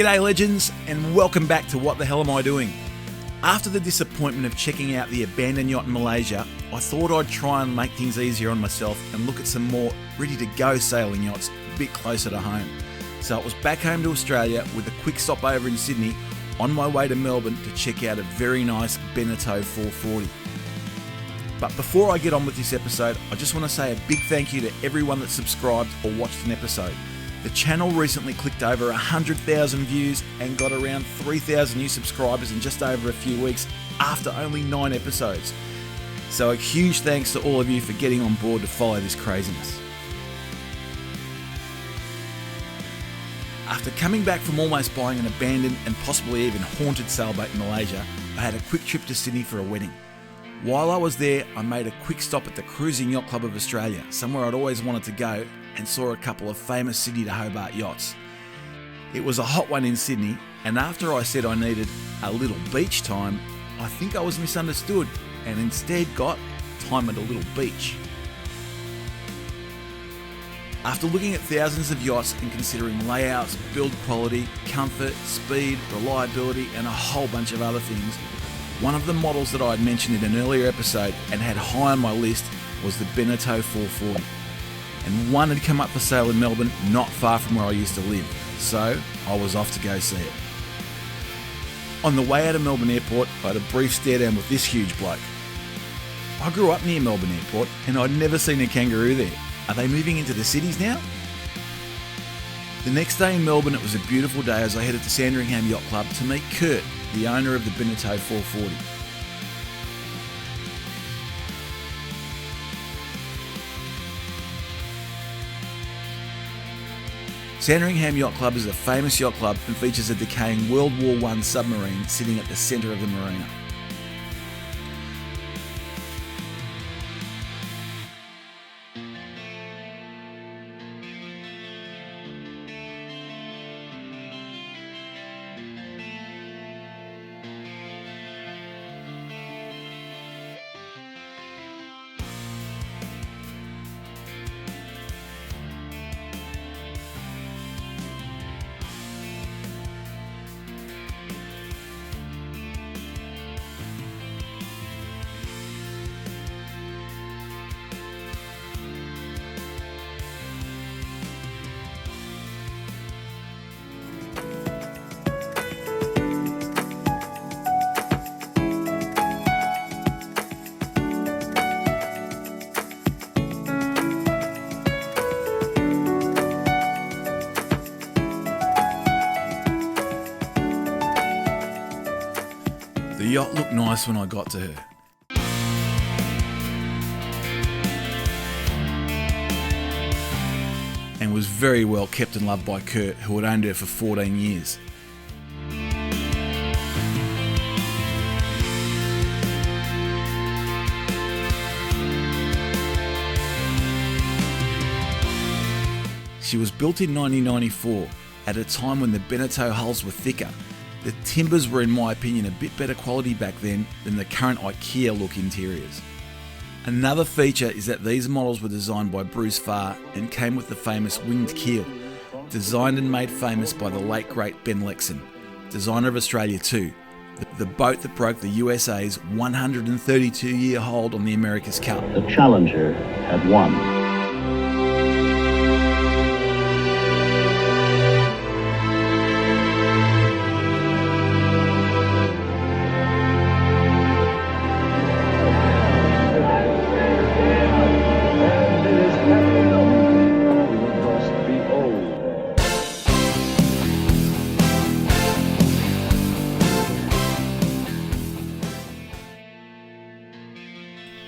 G'day legends, and welcome back to What the Hell Am I Doing? After the disappointment of checking out the abandoned yacht in Malaysia, I thought I'd try and make things easier on myself and look at some more ready-to-go sailing yachts a bit closer to home. So it was back home to Australia with a quick stopover in Sydney on my way to Melbourne to check out a very nice Beneteau 440. But before I get on with this episode, I just want to say a big thank you to everyone that subscribed or watched an episode. The channel recently clicked over 100,000 views and got around 3,000 new subscribers in just over a few weeks after only 9 episodes. So a huge thanks to all of you for getting on board to follow this craziness. After coming back from almost buying an abandoned and possibly even haunted sailboat in Malaysia, I had a quick trip to Sydney for a wedding. While I was there, I made a quick stop at the Cruising Yacht Club of Australia, somewhere I'd always wanted to go, and saw a couple of famous Sydney to Hobart yachts. It was a hot one in Sydney, and after I said I needed a little beach time, I think I was misunderstood and instead got time at a little beach. After looking at thousands of yachts and considering layouts, build quality, comfort, speed, reliability, and a whole bunch of other things, one of the models that I had mentioned in an earlier episode and had high on my list was the Beneteau 440. And one had come up for sale in Melbourne, not far from where I used to live, so I was off to go see it. On the way out of Melbourne Airport, I had a brief stare down with this huge bloke. I grew up near Melbourne Airport and I'd never seen a kangaroo there. Are they moving into the cities now? The next day in Melbourne, it was a beautiful day as I headed to Sandringham Yacht Club to meet Kurt, the owner of the Beneteau 440. Sandringham Yacht Club is a famous yacht club and features a decaying World War I submarine sitting at the centre of the marina. The yacht looked nice when I got to her. And was very well kept and loved by Kurt, who had owned her for 14 years. She was built in 1994, at a time when the Beneteau hulls were thicker. The timbers were, in my opinion, a bit better quality back then than the current IKEA look interiors. Another feature is that these models were designed by Bruce Farr and came with the famous winged keel, designed and made famous by the late great Ben Lexon, designer of Australia 2, the boat that broke the USA's 132-year hold on the America's Cup. The Challenger had won.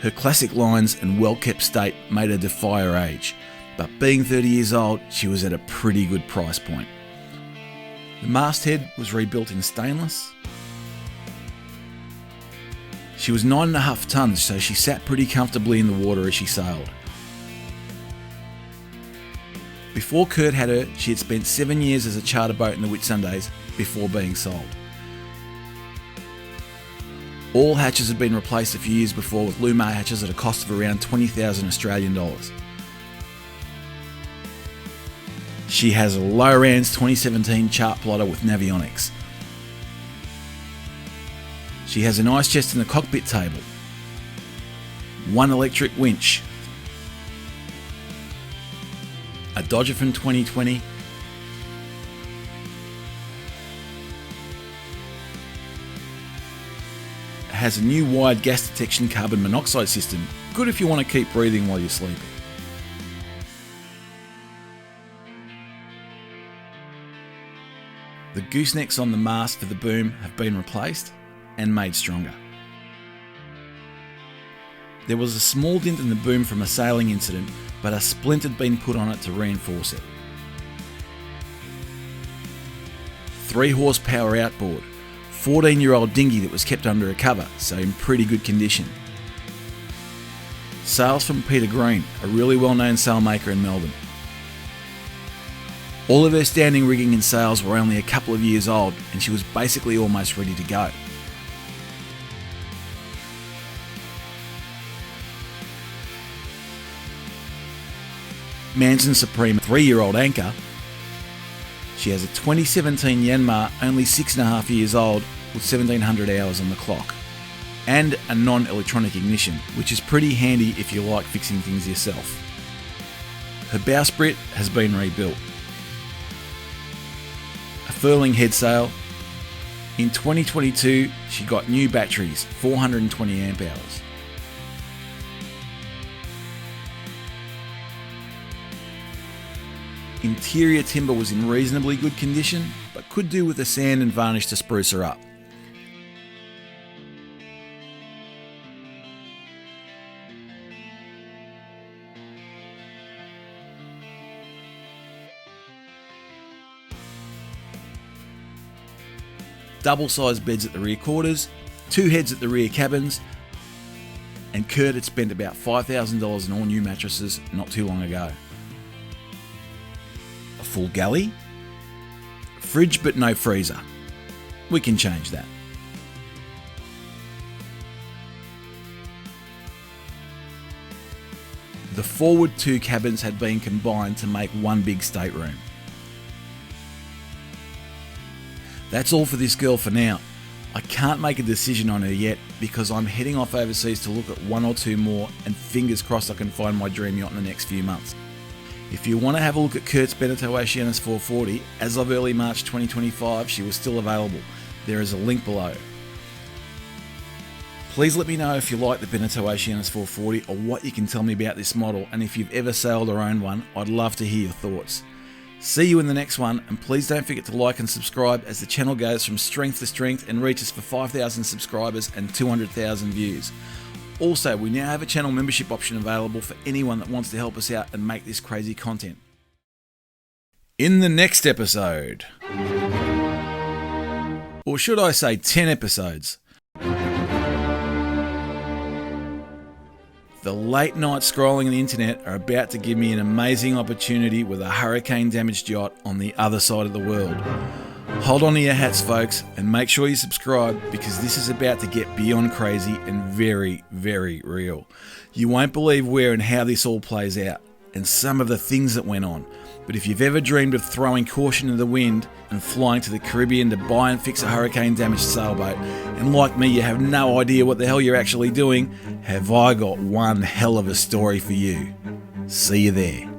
Her classic lines and well-kept state made her defy her age, but being 30 years old, she was at a pretty good price point. The masthead was rebuilt in stainless. She was 9.5 tonnes, so she sat pretty comfortably in the water as she sailed. Before Kurt had her, she had spent 7 years as a charter boat in the Whitsundays before being sold. All hatches had been replaced a few years before with Lumar hatches at a cost of around 20,000 Australian dollars. She has a Lowrance 2017 chart plotter with Navionics. She has an ice chest in the cockpit table, one electric winch, a Dodgefin 2020, has a new wired gas detection carbon monoxide system, good if you want to keep breathing while you're sleeping. The goosenecks on the mast for the boom have been replaced and made stronger. There was a small dent in the boom from a sailing incident, but a splint had been put on it to reinforce it. 3 horsepower outboard, 14-year-old dinghy that was kept under a cover, so in pretty good condition. Sails from Peter Green, a really well-known sailmaker in Melbourne. All of her standing rigging and sails were only a couple of years old, and she was basically almost ready to go. Manson Supreme 3-year-old anchor. She has a 2017 Yanmar, only 6.5 years old, with 1700 hours on the clock, and a non-electronic ignition, which is pretty handy if you like fixing things yourself. Her bowsprit has been rebuilt. A furling head sail. In 2022, she got new batteries, 420 amp hours. Interior timber was in reasonably good condition, but could do with the sand and varnish to spruce her up. Double-sized beds at the rear quarters, 2 heads at the rear cabins, and Kurt had spent about $5,000 in all new mattresses not too long ago. A full galley, fridge but no freezer. We can change that. The forward 2 cabins had been combined to make one big stateroom. That's all for this girl for now. I can't make a decision on her yet because I'm heading off overseas to look at 1 or 2 more, and fingers crossed I can find my dream yacht in the next few months. If you want to have a look at Kurt's Beneteau Oceanus 440, as of early March 2025 she was still available. There is a link below. Please let me know if you like the Beneteau Oceanus 440 or what you can tell me about this model, and if you've ever sailed or owned one, I'd love to hear your thoughts. See you in the next one, and please don't forget to like and subscribe as the channel goes from strength to strength and reaches for 5,000 subscribers and 200,000 views. Also, we now have a channel membership option available for anyone that wants to help us out and make this crazy content. In the next episode, or should I say 10 episodes, the late night scrolling on the internet are about to give me an amazing opportunity with a hurricane damaged yacht on the other side of the world. Hold on to your hats, folks, and make sure you subscribe because this is about to get beyond crazy and very, very real. You won't believe where and how this all plays out, and some of the things that went on. But if you've ever dreamed of throwing caution to the wind and flying to the Caribbean to buy and fix a hurricane-damaged sailboat, and like me you have no idea what the hell you're actually doing, have I got one hell of a story for you. See you there.